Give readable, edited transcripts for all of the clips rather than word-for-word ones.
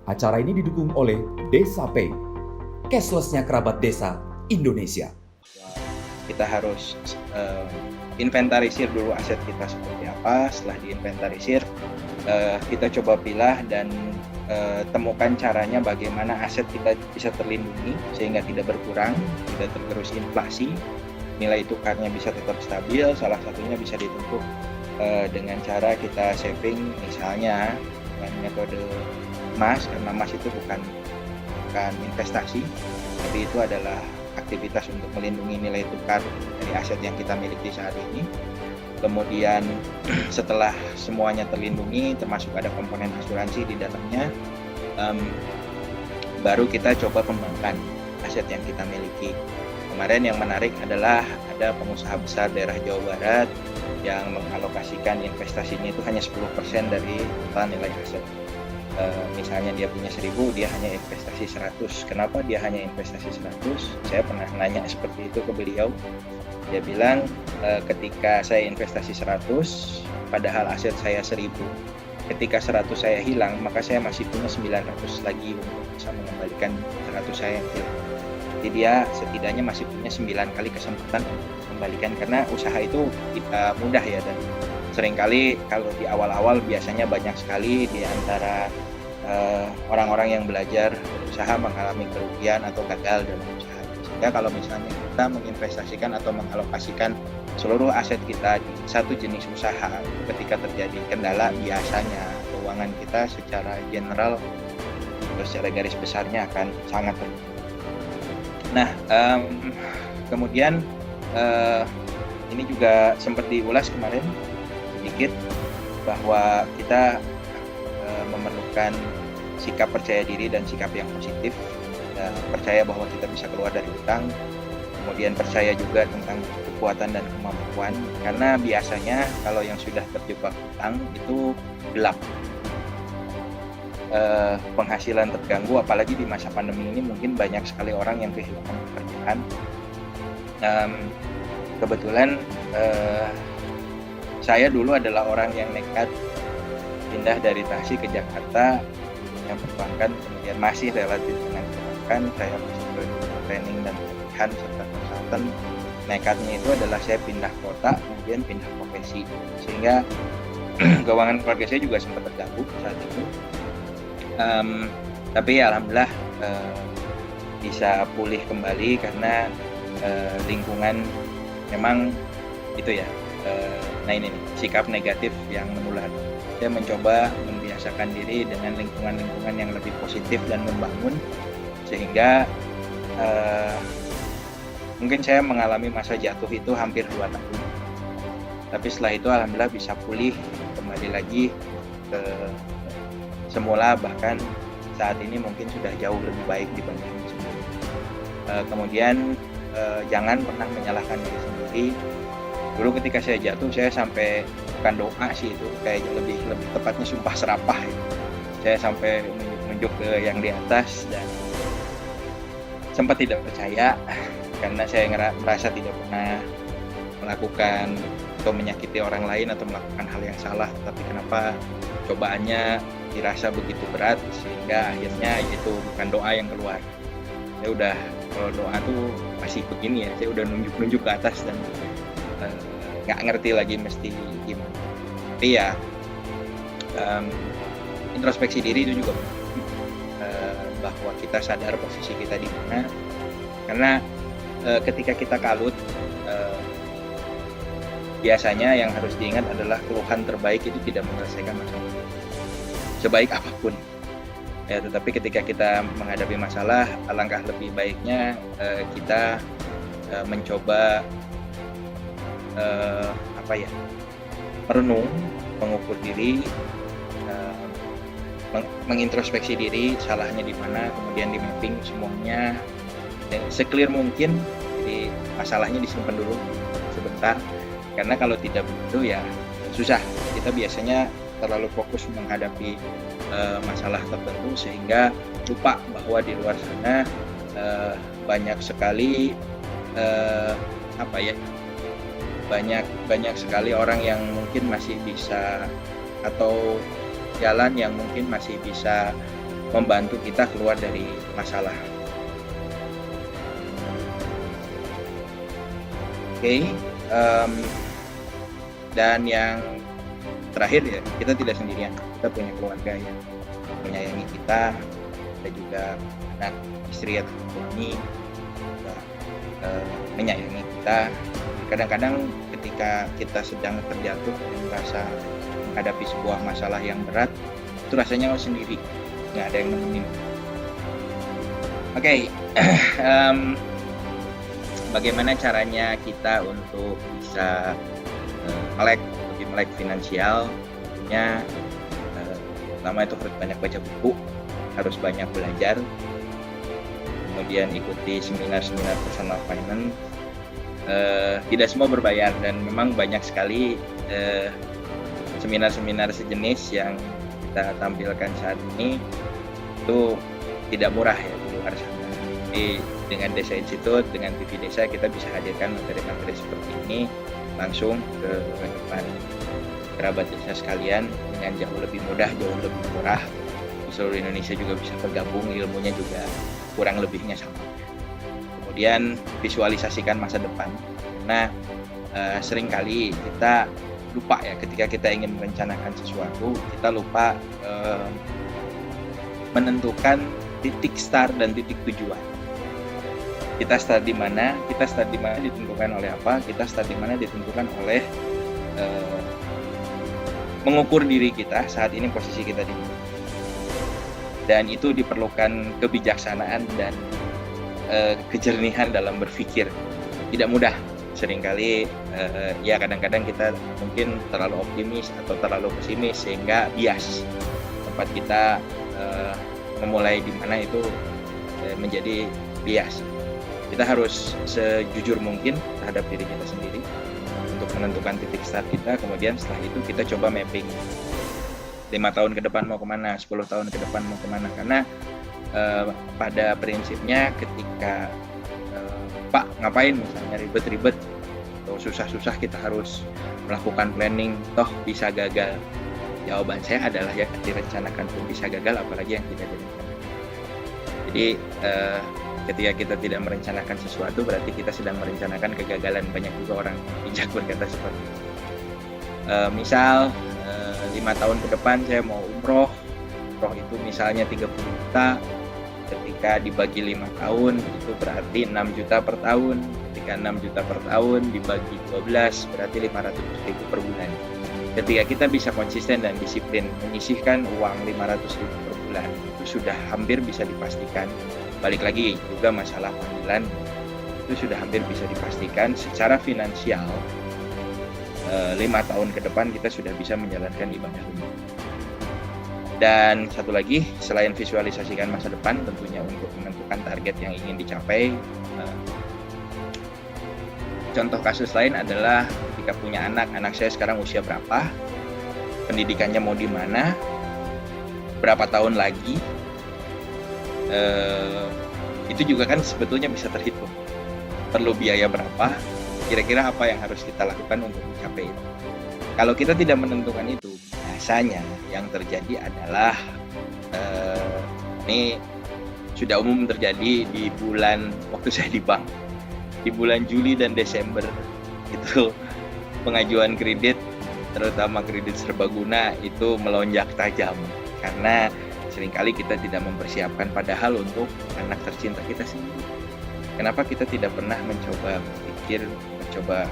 Acara ini didukung oleh Desa Pay, cashless-nya kerabat desa Indonesia. Kita harus inventarisir dulu aset kita seperti apa. Setelah diinventarisir, kita coba pilah dan temukan caranya bagaimana aset kita bisa terlindungi sehingga tidak berkurang, tidak tergerus inflasi, nilai tukarnya bisa tetap stabil. Salah satunya bisa ditempuh dengan cara kita saving, misalnya dengan metode emas, karena emas itu bukan investasi, tapi itu adalah aktivitas untuk melindungi nilai tukar dari aset yang kita miliki saat ini. Kemudian setelah semuanya terlindungi, termasuk ada komponen asuransi di dalamnya, baru kita coba kembangkan aset yang kita miliki. Kemarin yang menarik adalah ada pengusaha besar daerah Jawa Barat yang mengalokasikan investasinya itu hanya 10% dari total nilai aset. Misalnya dia punya 1.000, dia hanya investasi 100. Kenapa dia hanya investasi 100? Saya pernah nanya seperti itu ke beliau. Dia bilang, ketika saya investasi 100, padahal aset saya 1.000. Ketika 100 saya hilang, maka saya masih punya 900 lagi untuk bisa mengembalikan 100 saya yang hilang. Jadi dia setidaknya masih punya 9 kali kesempatan untuk mengembalikan, karena usaha itu mudah ya, dan seringkali kalau di awal-awal biasanya banyak sekali di antara orang-orang yang belajar berusaha mengalami kerugian atau gagal dalam usaha. Sehingga kalau misalnya kita menginvestasikan atau mengalokasikan seluruh aset kita di satu jenis usaha, ketika terjadi kendala, biasanya keuangan kita secara general atau secara garis besarnya akan sangat terbantu. Nah, kemudian ini juga sempat diulas kemarin sedikit bahwa kita memerlukan sikap percaya diri dan sikap yang positif. Percaya bahwa kita bisa keluar dari hutang, kemudian percaya juga tentang kekuatan dan kemampuan, karena biasanya kalau yang sudah terjebak hutang itu gelap, penghasilan terganggu, apalagi di masa pandemi ini mungkin banyak sekali orang yang kehilangan pekerjaan. Kebetulan saya dulu adalah orang yang nekat pindah dari Tasik ke Jakarta yang perbankan, kemudian masih relatif dengan perbankan, saya masuk ke training dan pelatihan serta konsultan. Nekatnya itu adalah saya pindah kota, kemudian pindah profesi, sehingga keuangan keluarga saya juga sempat terganggu saat itu. Tapi ya alhamdulillah bisa pulih kembali karena lingkungan memang itu ya. Nah ini nih, sikap negatif yang menular. Saya mencoba membiasakan diri dengan lingkungan-lingkungan yang lebih positif dan membangun, sehingga mungkin saya mengalami masa jatuh itu hampir 2 tahun. Tapi setelah itu alhamdulillah bisa pulih kembali lagi ke semula, bahkan saat ini mungkin sudah jauh lebih baik dibanding sebelumnya. Kemudian jangan pernah menyalahkan diri sendiri. Dulu ketika saya jatuh, saya sampai bukan doa sih, itu kayak lebih tepatnya sumpah serapah gitu. Saya sampai menunjuk ke yang di atas dan sempat tidak percaya karena saya merasa tidak pernah melakukan atau menyakiti orang lain atau melakukan hal yang salah, tapi kenapa cobaannya dirasa begitu berat sehingga akhirnya itu bukan doa yang keluar. Ya udah, kalau doa tuh masih begini ya, saya udah nunjuk ke atas dan nggak ngerti lagi mesti gimana. Tapi ya introspeksi diri itu juga bahwa kita sadar posisi kita di mana, karena ketika kita kalut, biasanya yang harus diingat adalah keluhan terbaik itu tidak menyelesaikan masalah sebaik apapun ya, tetapi ketika kita menghadapi masalah, alangkah lebih baiknya kita mencoba merenung, mengukur diri, mengintrospeksi diri, salahnya di mana, kemudian di mapping semuanya dan seclear mungkin. Jadi masalahnya disimpan dulu sebentar, karena kalau tidak begitu ya susah. Kita biasanya terlalu fokus menghadapi masalah tertentu sehingga lupa bahwa di luar sana banyak sekali banyak sekali orang yang mungkin masih bisa, atau jalan yang mungkin masih bisa membantu kita keluar dari masalah. Oke, dan yang terakhir ya, kita tidak sendirian, kita punya keluarga yang menyayangi kita, juga anak, istri atau suami juga, menyayangi kita. Kadang-kadang ketika kita sedang terjatuh dan merasa menghadapi sebuah masalah yang berat, itu rasanya sendiri, nggak ada yang nemenin. Oke, bagaimana caranya kita untuk bisa lebih melek finansial? Tentunya pertama itu harus banyak baca buku, harus banyak belajar, kemudian ikuti seminar-seminar personal finance. Tidak semua berbayar dan memang banyak sekali seminar-seminar sejenis yang kita tampilkan saat ini itu tidak murah ya di luar sana. Jadi dengan Desa Institute, dengan TV Desa, kita bisa hadirkan materi-materi seperti ini langsung ke depan kerabat desa sekalian dengan jauh lebih mudah, jauh lebih murah. Di seluruh Indonesia juga bisa bergabung, ilmunya juga kurang lebihnya sama. Kemudian visualisasikan masa depan. Nah, seringkali kita lupa ya ketika kita ingin merencanakan sesuatu, kita lupa menentukan titik start dan titik tujuan. Kita start di mana ditentukan oleh apa, kita start di mana ditentukan oleh mengukur diri kita saat ini, posisi kita di mana. Dan itu diperlukan kebijaksanaan dan kejernihan dalam berpikir. Tidak mudah. Seringkali ya kadang-kadang kita mungkin terlalu optimis atau terlalu pesimis sehingga bias tempat kita memulai di mana itu menjadi bias. Kita harus sejujur mungkin terhadap diri kita sendiri untuk menentukan titik start kita. Kemudian setelah itu kita coba mapping 5 tahun ke depan mau kemana, 10 tahun ke depan mau kemana. Karena pada prinsipnya ketika Pak ngapain misalnya ribet-ribet atau susah-susah kita harus melakukan planning, toh bisa gagal. Jawaban saya adalah ya direncanakan pun bisa gagal, apalagi yang tidak direncanakan. Jadi ketika kita tidak merencanakan sesuatu berarti kita sedang merencanakan kegagalan. Banyak juga orang bijak berkata seperti itu. Misal 5 tahun ke depan saya mau umroh itu misalnya 30 juta, ketika dibagi 5 tahun itu berarti 6 juta per tahun. Ketika 6 juta per tahun dibagi 12 berarti 500 ribu per bulan. Ketika kita bisa konsisten dan disiplin menyisihkan uang 500 ribu per bulan, itu sudah hampir bisa dipastikan. Balik lagi juga masalah panggilan, itu sudah hampir bisa dipastikan secara finansial 5 tahun ke depan kita sudah bisa menjalankan ibadah umroh. Dan satu lagi, selain visualisasikan masa depan, tentunya untuk menentukan target yang ingin dicapai. Contoh kasus lain adalah ketika punya anak saya sekarang usia berapa, pendidikannya mau di mana, berapa tahun lagi, itu juga kan sebetulnya bisa terhitung. Perlu biaya berapa, kira-kira apa yang harus kita lakukan untuk mencapai itu. Kalau kita tidak menentukan itu, biasanya yang terjadi adalah ini sudah umum terjadi di bulan waktu saya di bank, di bulan Juli dan Desember itu pengajuan kredit, terutama kredit serbaguna itu melonjak tajam karena seringkali kita tidak mempersiapkan padahal untuk anak tercinta kita sendiri. Kenapa kita tidak pernah mencoba berpikir, mencoba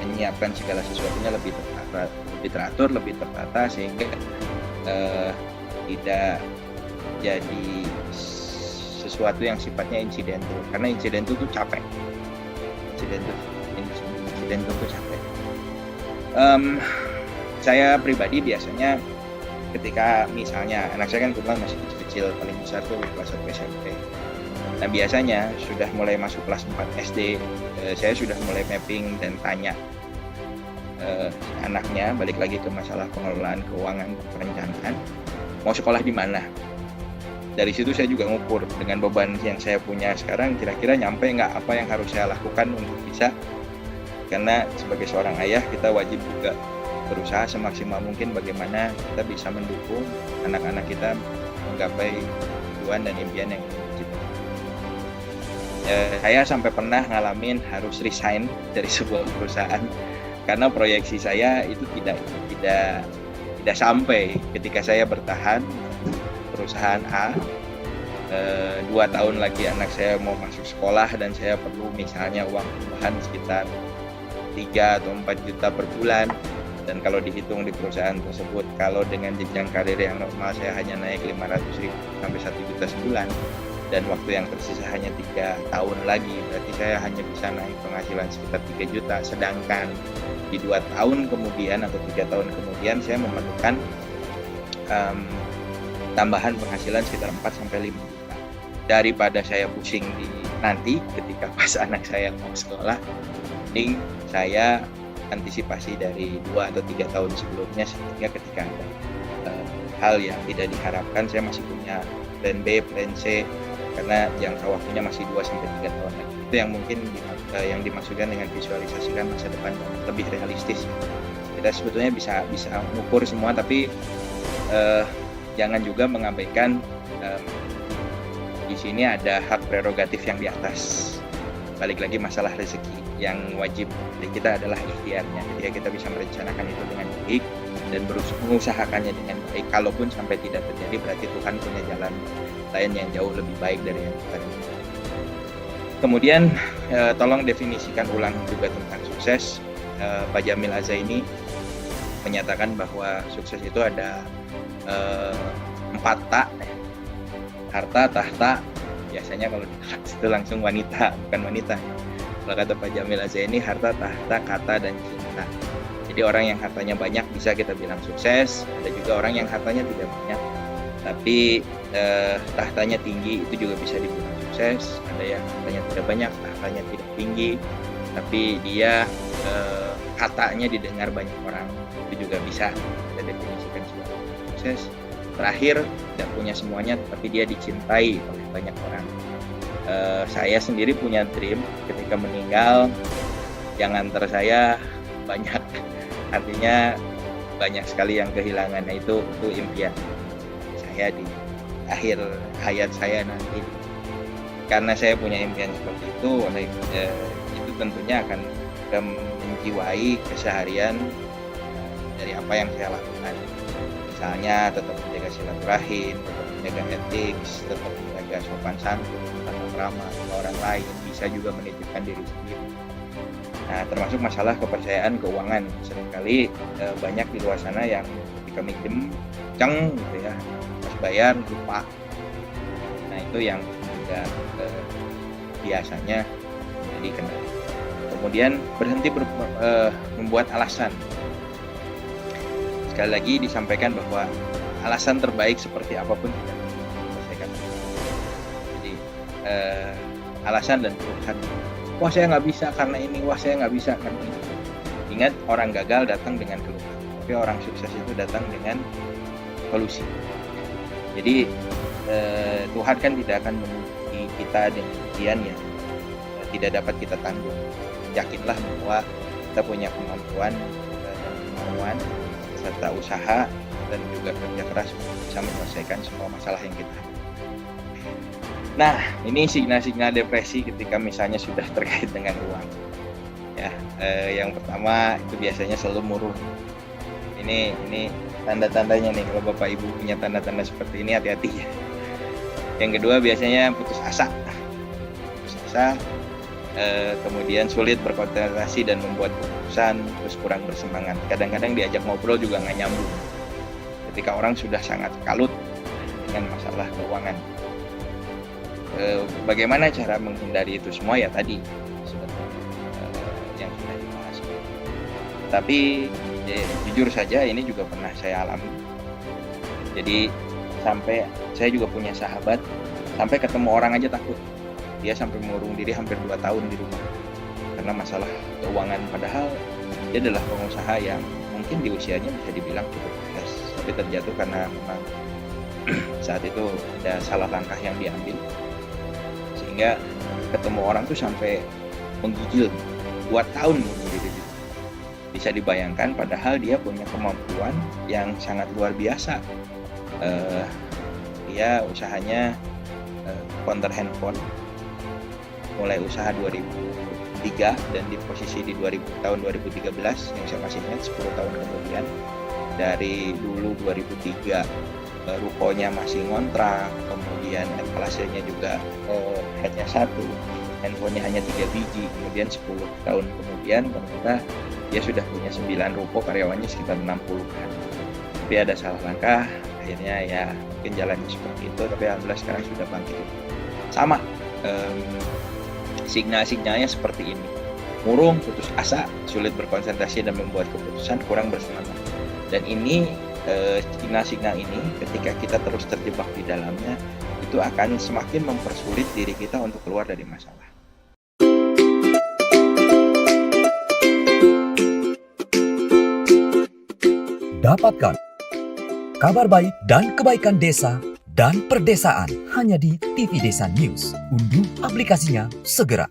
menyiapkan segala sesuatunya lebih teratur, lebih tertata sehingga tidak jadi sesuatu yang sifatnya insidental. Karena insidental itu capek. Insidental itu capek. Saya pribadi biasanya ketika misalnya anak saya kan kebetulan masih kecil, paling besar tuh kelas 1 SMP. Nah biasanya sudah mulai masuk kelas 4 SD, saya sudah mulai mapping dan tanya anaknya, balik lagi ke masalah pengelolaan keuangan, perencanaan, mau sekolah di mana. Dari situ saya juga ngukur dengan beban yang saya punya sekarang, kira-kira nyampe nggak apa yang harus saya lakukan untuk bisa. Karena sebagai seorang ayah kita wajib juga berusaha semaksimal mungkin bagaimana kita bisa mendukung anak-anak kita menggapai tujuan dan impian yang diciptakan. Saya sampai pernah ngalamin harus resign dari sebuah perusahaan karena proyeksi saya itu tidak sampai ketika saya bertahan perusahaan A. 2 tahun lagi anak saya mau masuk sekolah dan saya perlu misalnya uang tambahan sekitar 3 atau 4 juta per bulan, dan kalau dihitung di perusahaan tersebut, kalau dengan jenjang karir yang normal saya hanya naik 500.000 sampai 1 juta sebulan, dan waktu yang tersisa hanya 3 tahun lagi, berarti saya hanya bisa naik penghasilan sekitar 3 juta, sedangkan di 2 tahun kemudian atau 3 tahun kemudian saya memerlukan tambahan penghasilan sekitar 4 sampai 5 juta. Daripada saya pusing di nanti ketika pas anak saya mau sekolah, mending saya antisipasi dari 2 atau 3 tahun sebelumnya, sehingga ketika ada hal yang tidak diharapkan saya masih punya plan B, plan C, karena jangka waktunya masih 2 sampai 3 tahun lagi. Itu yang mungkin yang dimaksudkan dengan visualisasikan masa depan lebih realistis. Kita sebetulnya bisa mengukur semua, tapi jangan juga mengabaikan di sini ada hak prerogatif yang di atas. Balik lagi masalah rezeki, yang wajib dari kita adalah ikhtiarnya. Ketika kita bisa merencanakan itu dengan baik dan mengusahakannya dengan baik, kalaupun sampai tidak terjadi, berarti Tuhan punya jalan lain yang jauh lebih baik dari yang kita miliki. Kemudian tolong definisikan ulang juga tentang sukses. Pak Jamil Azaini menyatakan bahwa sukses itu ada 4 tak. Harta, tahta, biasanya kalau di itu langsung wanita, bukan wanita. Kalau kata Pak Jamil Azaini, harta, tahta, kata, dan cinta. Jadi orang yang hartanya banyak bisa kita bilang sukses. Ada juga orang yang hartanya tidak banyak, tapi tahtanya tinggi, itu juga bisa dibilang sukses. Ada yang hartanya tidak banyak, tahtanya tidak tinggi, tapi dia katanya didengar banyak orang, itu juga bisa kita definisikan sebagai sukses. Terakhir, tidak punya semuanya, tapi dia dicintai oleh banyak orang. Saya sendiri punya dream ketika meninggal, yang antar saya banyak, artinya banyak sekali yang kehilangan. Itu impian saya di akhir hayat saya nanti. Karena saya punya impian seperti itu, itu tentunya akan menjiwai keseharian dari apa yang saya lakukan. Misalnya tetap menjaga silaturahim, tetap menjaga etik, tetap menjaga sopan santun, tata krama sama orang lain, bisa juga menitipkan diri sendiri. Nah, termasuk masalah kepercayaan keuangan. Seringkali banyak di luar sana yang ketika minjem ceng gitu ya, pas bayar lupa. Nah, itu yang juga biasanya jadi kendala. Kemudian berhenti membuat alasan. Sekali lagi disampaikan bahwa alasan terbaik seperti apapun tidak bisa diselesaikan. Jadi alasan dan keluhan. Wah, saya nggak bisa karena ini, wah saya nggak bisa karena ini. Ingat, orang gagal datang dengan keluhan, tapi orang sukses itu datang dengan solusi. Jadi Tuhan kan tidak akan memuji kita dengan ujian yang tidak dapat kita tanggung. Yakinlah bahwa kita punya kemampuan dan kemauan serta usaha dan juga kerja keras untuk bisa menyelesaikan semua masalah yang kita hadapi. Nah, ini signal-signal depresi ketika misalnya sudah terkait dengan uang. Ya, yang pertama itu biasanya selalu murung. Ini tanda-tandanya nih, kalau Bapak Ibu punya tanda-tanda seperti ini, hati-hati ya. Yang kedua biasanya putus asa. Kemudian sulit berkonsentrasi dan membuat keputusan, terus kurang bersemangat. Kadang-kadang diajak ngobrol juga nggak nyambung ketika orang sudah sangat kalut dengan masalah keuangan. Bagaimana cara menghindari itu semua? Ya tadi sebetulnya yang sudah dibahas. Tapi jujur saja ini juga pernah saya alami. Jadi sampai saya juga punya sahabat, sampai ketemu orang aja takut. Dia sampai mengurung diri hampir 2 tahun di rumah karena masalah keuangan, padahal dia adalah pengusaha yang mungkin di usianya bisa dibilang cukup sukses, tapi terjatuh karena memang saat itu ada salah langkah yang diambil, sehingga ketemu orang tuh sampai menggigil 2 tahun mengurung diri. Bisa dibayangkan, padahal dia punya kemampuan yang sangat luar biasa. dia usahanya counter handphone, mulai usaha 2003 dan di posisi di tahun 2013 yang saya masih ingat 10 tahun kemudian. Dari dulu 2003 rukonya masih ngontrak, kemudian etalase-nya juga hanya satu, handphonenya hanya 3 biji, kemudian 10 tahun kemudian ternyata dia sudah punya 9 ruko, karyawannya sekitar 60-an. Tapi ada salah langkah, akhirnya ya mungkin jalannya seperti itu, tapi alhamdulillah sekarang sudah bangkit. Sama, signal-signalnya seperti ini. Murung, putus asa, sulit berkonsentrasi dan membuat keputusan, kurang bersemangat. Dan ini signal-signal ini ketika kita terus terjebak di dalamnya, itu akan semakin mempersulit diri kita untuk keluar dari masalah. Dapatkan kabar baik dan kebaikan desa dan perdesaan hanya di TV Desa News. Unduh aplikasinya segera.